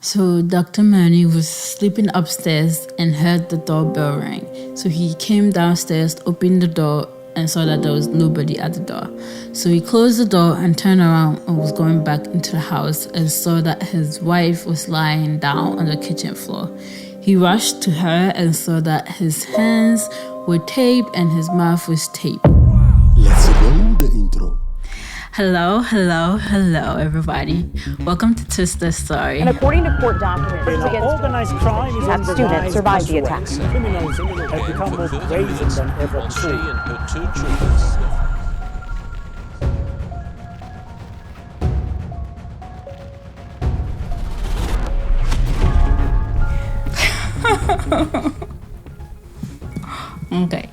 So Dr. Manny was sleeping upstairs and heard the doorbell ring. So he came downstairs, opened the door, and saw that there was nobody at the door. So he closed the door and turned around and was going back into the house and saw that his wife was lying down on the kitchen floor. He rushed to her and saw that his hands were taped and his mouth was taped. Let's roll the intro. Hello, everybody. Welcome to Twist the Story. And according to court documents, organized crime is on the students rise survived the as well. attack. Criminals have become more brazen than ever She before. and her two children. Okay.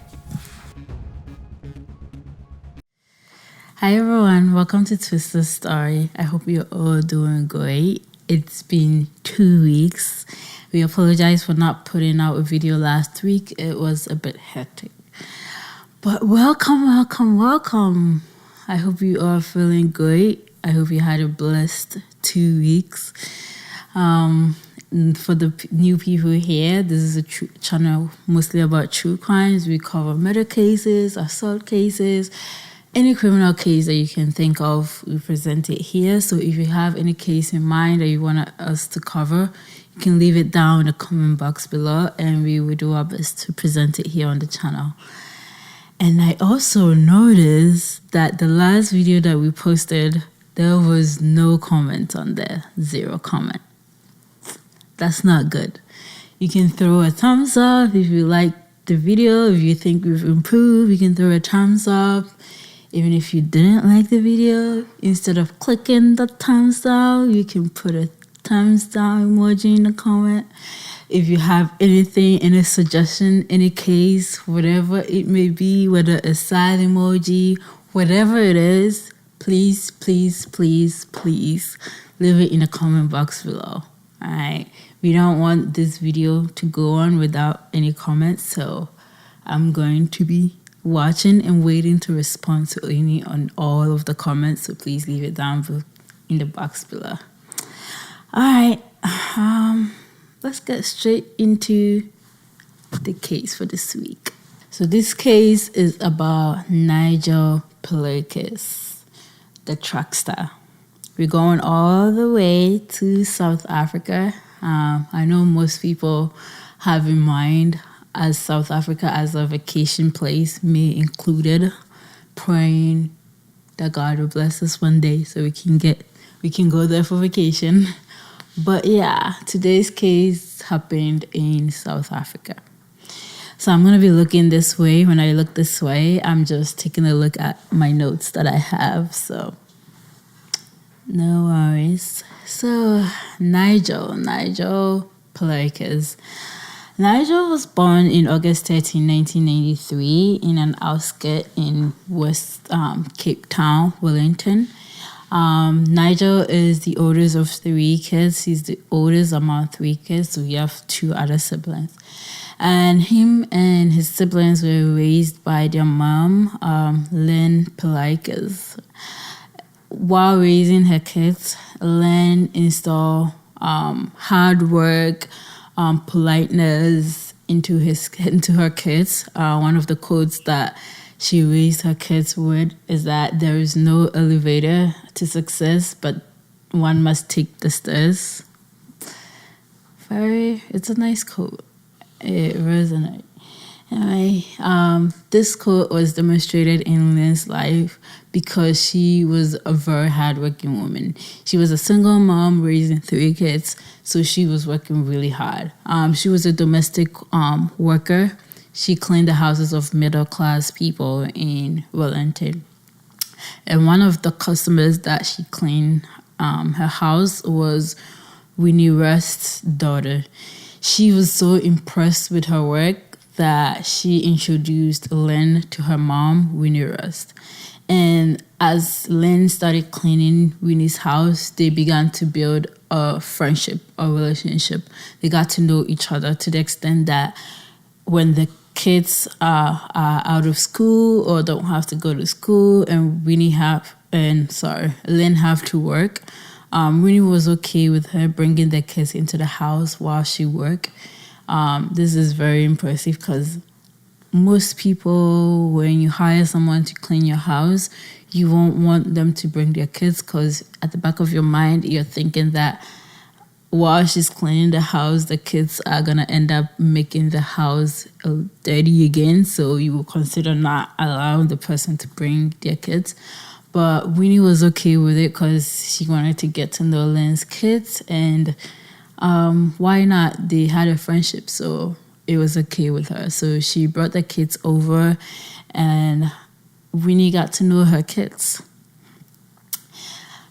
Hi everyone, welcome to Twist the Story. I hope you're all doing great. It's been 2 weeks. We apologize for not putting out a video last week. It was a bit hectic. But welcome. I hope you are feeling great. I hope you had a blessed 2 weeks. For the new people here, this is a channel mostly about true crimes. We cover murder cases, assault cases, any criminal case that you can think of, we present it here. So if you have any case in mind that you want us to cover, you can leave it down in the comment box below and we will do our best to present it here on the channel. And I also noticed that the last video that we posted, there was no comment on there, 0 comment. That's not good. You can throw a thumbs up if you like the video. If you think we've improved, you can throw a thumbs up. Even if you didn't like the video, instead of clicking the thumbs down, you can put a thumbs down emoji in the comment. If you have anything, any suggestion, any case, whatever it may be, whether a sad emoji, whatever it is, please leave it in the comment box below. All right. We don't want this video to go on without any comments, so I'm going to be watching and waiting to respond to any on all of the comments, so please leave it down in the box below. All right, let's get straight into the case for this week. So this case is about Nigel Paleckis, the track star. We're going all the way to South Africa. I know most people have in mind as South Africa as a vacation place, me included, praying that God will bless us one day so we can go there for vacation. But yeah, today's case happened in South Africa. So I'm gonna be looking this way. When I look this way, I'm just taking a look at my notes that I have. So no worries. So Nigel Paleckis. Nigel was born in August 13, 1993 in an outskirt in West Cape Town, Wellington. Nigel is the oldest of 3 kids. He's the oldest among 3 kids, so we have 2 other siblings. And him and his siblings were raised by their mom, Lynn Paleckis. While raising her kids, Lynn installed hard work, politeness into her kids. One of the codes that she raised her kids with is that there is no elevator to success, but one must take the stairs. It's a nice code. It resonates. Anyway, this quote was demonstrated in Lynn's life because she was a very hardworking woman. She was a single mom raising 3 kids, so she was working really hard. She was a domestic worker. She cleaned the houses of middle-class people in Wellington. And one of the customers that she cleaned her house was Winnie Rust's daughter. She was so impressed with her work that she introduced Lynn to her mom, Winnie Rust. And as Lynn started cleaning Winnie's house, they began to build a friendship, a relationship. They got to know each other to the extent that when the kids are out of school or don't have to go to school and Lynn have to work, Winnie was okay with her bringing the kids into the house while she worked. This is very impressive because most people, when you hire someone to clean your house, you won't want them to bring their kids because at the back of your mind, you're thinking that while she's cleaning the house, the kids are going to end up making the house dirty again. So you will consider not allowing the person to bring their kids. But Winnie was okay with it because she wanted to get to know Lynn's kids. And why not? They had a friendship, so it was okay with her. So she brought the kids over and Winnie got to know her kids.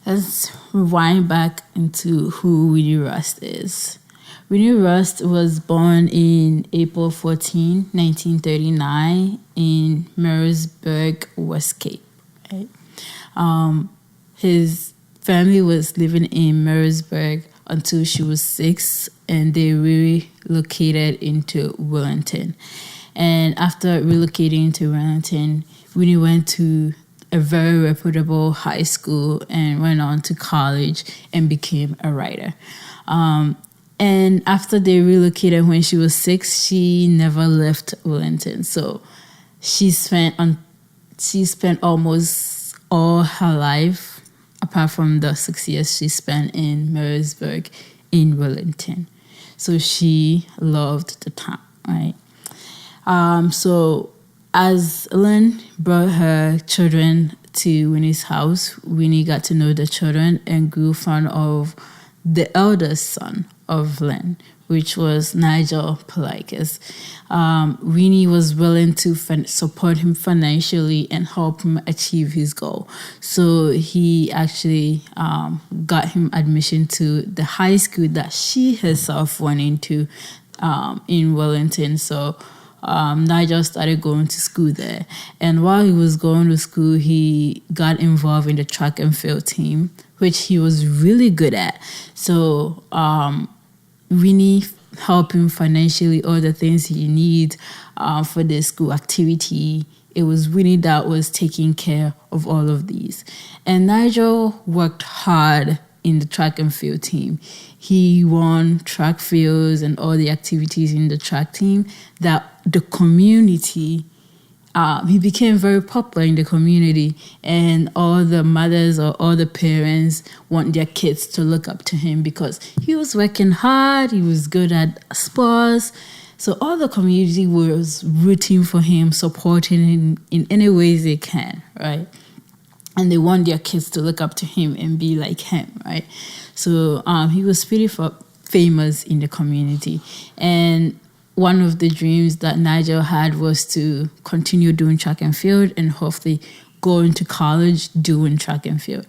Let's rewind back into who Winnie Rust is. Winnie Rust was born in April 14, 1939 in Marisburg, West Cape. Right? His family was living in Marisburg until she was 6, and they relocated into Wellington. And after relocating to Wellington, Winnie went to a very reputable high school and went on to college and became a writer. And after they relocated when she was 6, she never left Wellington. So she spent almost all her life, apart from the 6 years she spent in Marisburg, in Wellington. So she loved the town, right? So as Lynn brought her children to Winnie's house, Winnie got to know the children and grew fond of the eldest son of Lynn, which was Nigel Polikis. Winnie was willing to support him financially and help him achieve his goal. So he actually got him admission to the high school that she herself went into in Wellington. So Nigel started going to school there. And while he was going to school, he got involved in the track and field team, which he was really good at. So Winnie helped him financially, all the things he needs for the school activity. It was Winnie that was taking care of all of these. And Nigel worked hard in the track and field team. He won track fields and all the activities in the track team that the community, he became very popular in the community, and all the mothers or all the parents want their kids to look up to him because he was working hard, he was good at sports. So all the community was rooting for him, supporting him in any ways they can, right? And they want their kids to look up to him and be like him, right? So he was pretty famous in the community. And one of the dreams that Nigel had was to continue doing track and field and hopefully go into college doing track and field.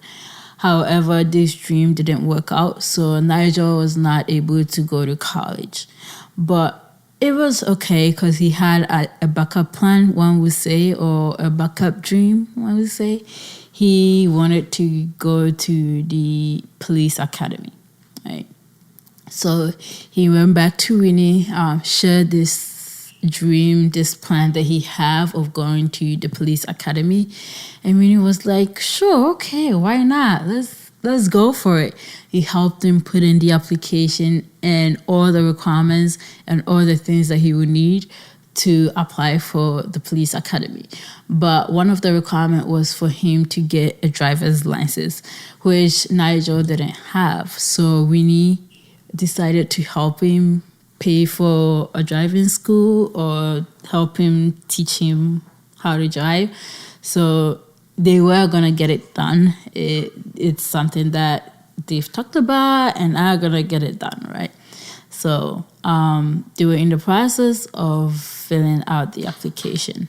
However, this dream didn't work out, so Nigel was not able to go to college. But it was okay because he had a backup plan, one would say, or a backup dream, one would say. He wanted to go to the police academy, right? So he went back to Winnie, shared this dream, this plan that he had of going to the police academy. And Winnie was like, sure, okay, why not? Let's go for it. He helped him put in the application and all the requirements and all the things that he would need to apply for the police academy. But one of the requirements was for him to get a driver's license, which Nigel didn't have. So Winnie decided to help him pay for a driving school or help him teach him how to drive. So they were going to get it done. It's something that they've talked about and are going to get it done, right? So they were in the process of filling out the application.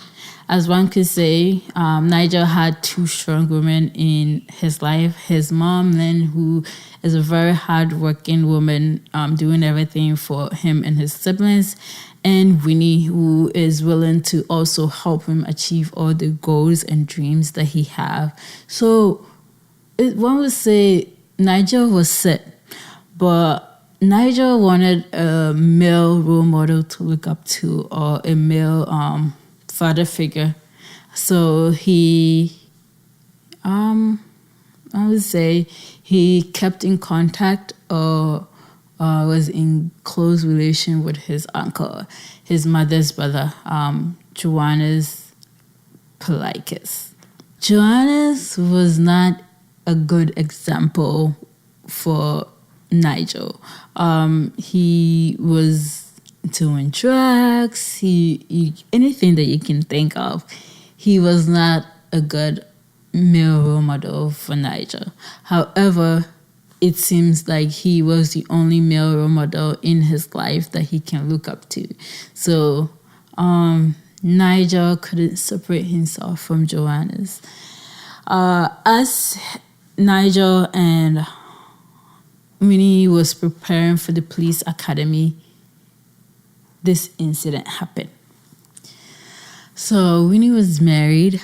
As one could say, Nigel had two strong women in his life. His mom, Lynn, who is a very hardworking woman, doing everything for him and his siblings, and Winnie, who is willing to also help him achieve all the goals and dreams that he have. So one would say Nigel was set, but Nigel wanted a male role model to look up to, or a male father figure. So he, I would say he kept in contact or was in close relation with his uncle, his mother's brother, Johannes Palaikis. Johannes was not a good example for Nigel. He was doing drugs, he anything that you can think of. He was not a good male role model for Nigel. However, it seems like he was the only male role model in his life that he can look up to. So Nigel couldn't separate himself from Johannes. As Nigel and Winnie was preparing for the police academy, this incident happened. So Winnie was married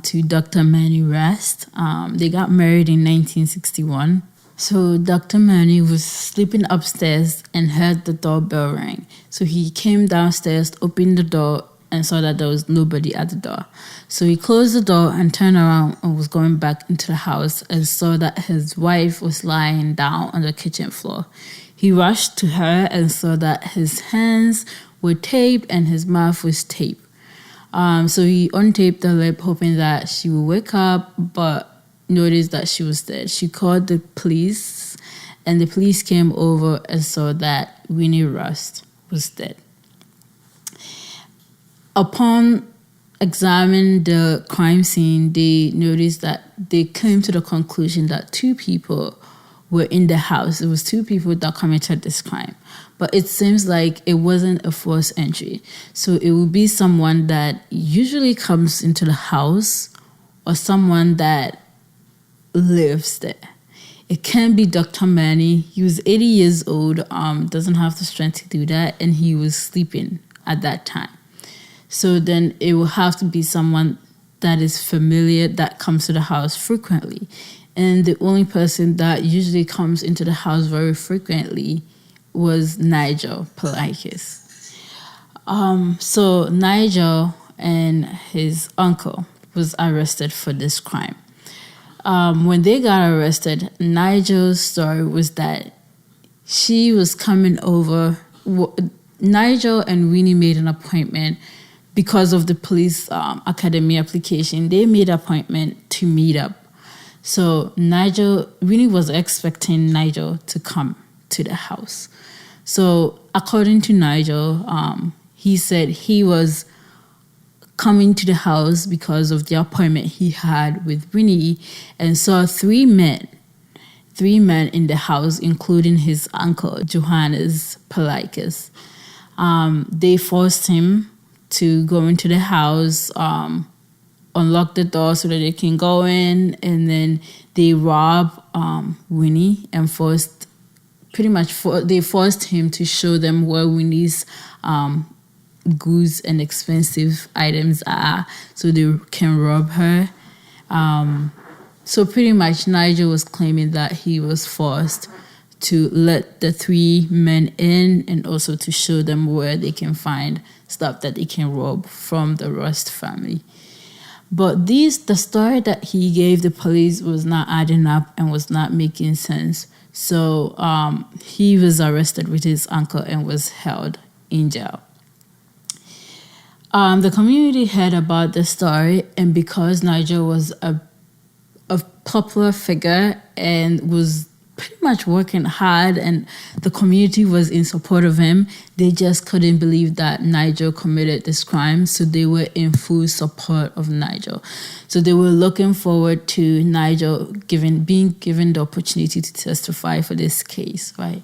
to Dr. Manny Rest. They got married in 1961. So Dr. Manny was sleeping upstairs and heard the doorbell ring. So he came downstairs, opened the door, and saw that there was nobody at the door. So he closed the door and turned around and was going back into the house and saw that his wife was lying down on the kitchen floor. He rushed to her and saw that his hands were taped and his mouth was taped. So he untaped the lip, hoping that she would wake up, but noticed that she was dead. She called the police, and the police came over and saw that Winnie Rust was dead. Upon examining the crime scene, they noticed that they came to the conclusion that two people were in the house. It was two people that committed this crime. But it seems like it wasn't a forced entry. So it would be someone that usually comes into the house or someone that lives there. It can be Dr. Manny. He was 80 years old, doesn't have the strength to do that, and he was sleeping at that time. So then it will have to be someone that is familiar, that comes to the house frequently. And the only person that usually comes into the house very frequently was Nigel Palaikis. So Nigel and his uncle was arrested for this crime. When they got arrested, Nigel's story was that she was coming over. Nigel and Winnie made an appointment because of the police academy application. They made an appointment to meet up. So Winnie was expecting Nigel to come to the house. So according to Nigel, he said he was coming to the house because of the appointment he had with Winnie and saw three men in the house, including his uncle, Johannes Palaikis. They forced him to go into the house, unlock the door so that they can go in, and then they robbed Winnie and forced him to show them where Winnie's goods and expensive items are so they can rob her. So pretty much Nigel was claiming that he was forced to let the three men in and also to show them where they can find stuff that they can rob from the Rust family. But the story that he gave the police was not adding up and was not making sense. So he was arrested with his uncle and was held in jail. The community heard about the story, and because Nigel was a popular figure and was pretty much working hard and the community was in support of him, they just couldn't believe that Nigel committed this crime. So they were in full support of Nigel. So they were looking forward to Nigel being given the opportunity to testify for this case, right?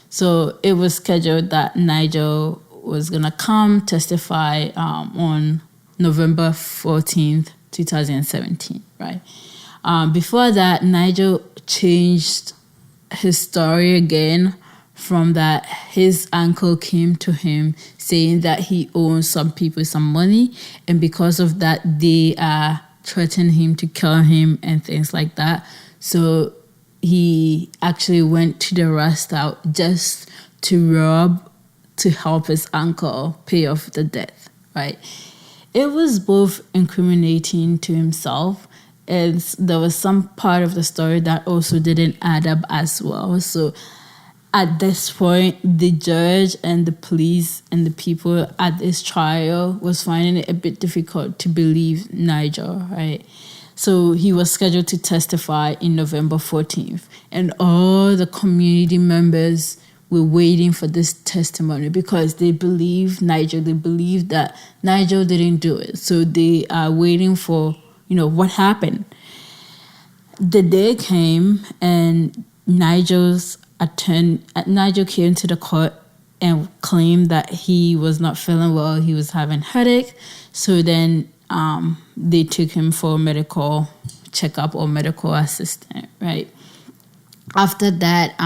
So it was scheduled that Nigel was going to come testify on November 14th, 2017, right? Before that, Nigel changed his story again from that his uncle came to him saying that he owes some people some money, and because of that they threatened him to kill him and things like that. So he actually went to the Rust out just to help his uncle pay off the debt, right? It was both incriminating to himself And there was some part of the story that also didn't add up as well. So at this point, the judge and the police and the people at this trial was finding it a bit difficult to believe Nigel, right? So he was scheduled to testify in November 14th. And all the community members were waiting for this testimony because they believe Nigel. They believe that Nigel didn't do it. So they are waiting for, what happened. The day came and Nigel came to the court and claimed that he was not feeling well. He was having headache. So then they took him for a medical checkup or medical assistant, right? After that,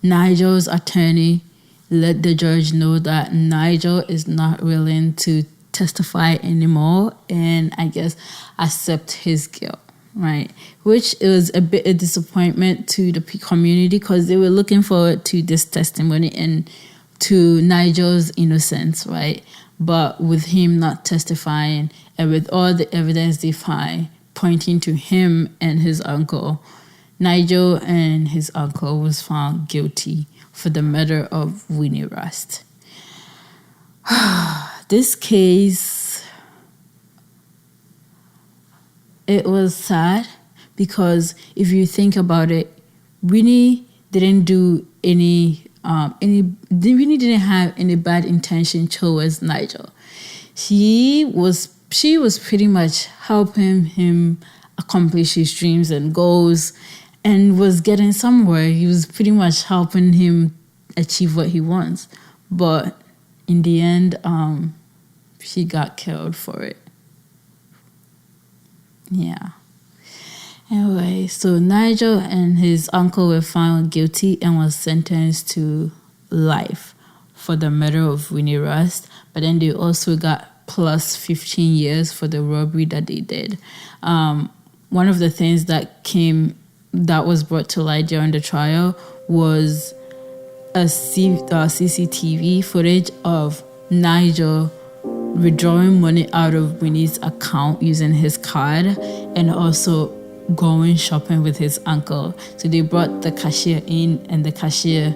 Nigel's attorney let the judge know that Nigel is not willing to testify anymore and I guess accept his guilt. Right, which was a bit of disappointment to the community because they were looking forward to this testimony and to Nigel's innocence, right? But with him not testifying and with all the evidence they find pointing to him and his uncle, Nigel and his uncle was found guilty for the murder of Winnie Rust. This case, it was sad because if you think about it, Winnie didn't do Winnie didn't have any bad intention towards Nigel. She was pretty much helping him accomplish his dreams and goals and was getting somewhere. He was pretty much helping him achieve what he wants. But in the end, she got killed for it. Yeah. Anyway, so Nigel and his uncle were found guilty and was sentenced to life for the murder of Winnie Rust. But then they also got plus 15 years for the robbery that they did. One of the things that was brought to light during the trial was a CCTV footage of Nigel withdrawing money out of Winnie's account using his card and also going shopping with his uncle. So they brought the cashier in and the cashier,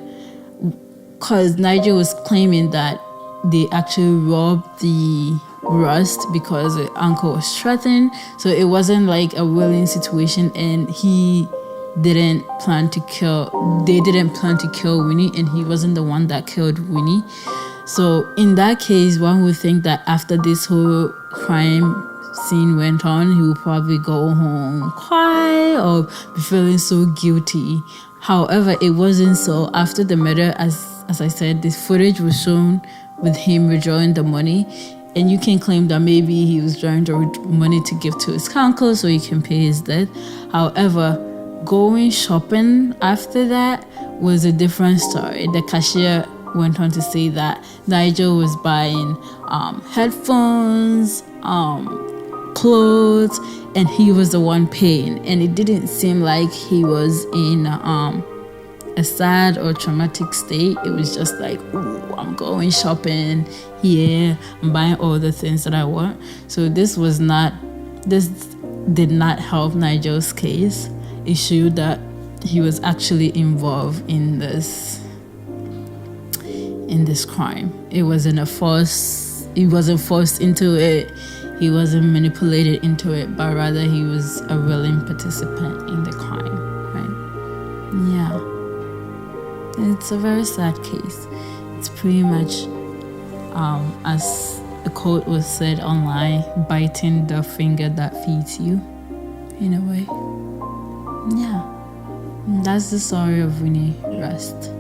because Nigel was claiming that they actually robbed the Rust because the uncle was threatened. So it wasn't like a willing situation and they didn't plan to kill Winnie and he wasn't the one that killed Winnie. So in that case, one would think that after this whole crime scene went on, he would probably go home cry or be feeling so guilty. However, it wasn't so. After the murder, as I said, this footage was shown with him withdrawing the money. And you can claim that maybe he was drawing the money to give to his uncle so he can pay his debt. However, going shopping after that was a different story. The cashier went on to say that Nigel was buying headphones, clothes, and he was the one paying. And it didn't seem like he was in a sad or traumatic state. It was just like, ooh, I'm going shopping. Yeah, I'm buying all the things that I want. So this did not help Nigel's case. It showed that he was actually involved in this crime. It wasn't he wasn't forced into it. He wasn't manipulated into it, but rather he was a willing participant in the crime, right? Yeah. It's a very sad case. It's pretty much, as a quote was said online, biting the finger that feeds you, in a way. Yeah. That's the story of Winnie Rust.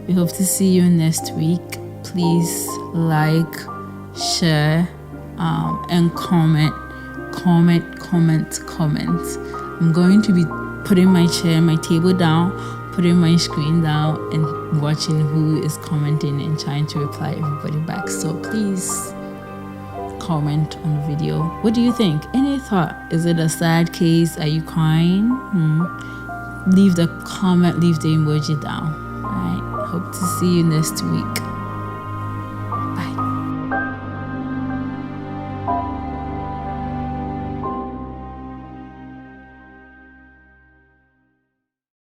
We hope to see you next week. Please like, share, and comment. I'm going to be putting my table down, putting my screen down, and watching who is commenting and trying to reply everybody back. So please comment on the video. What do you think? Any thought? Is it a sad case? Are you crying? Leave the comment, leave the emoji down. All right. Hope to see you next week.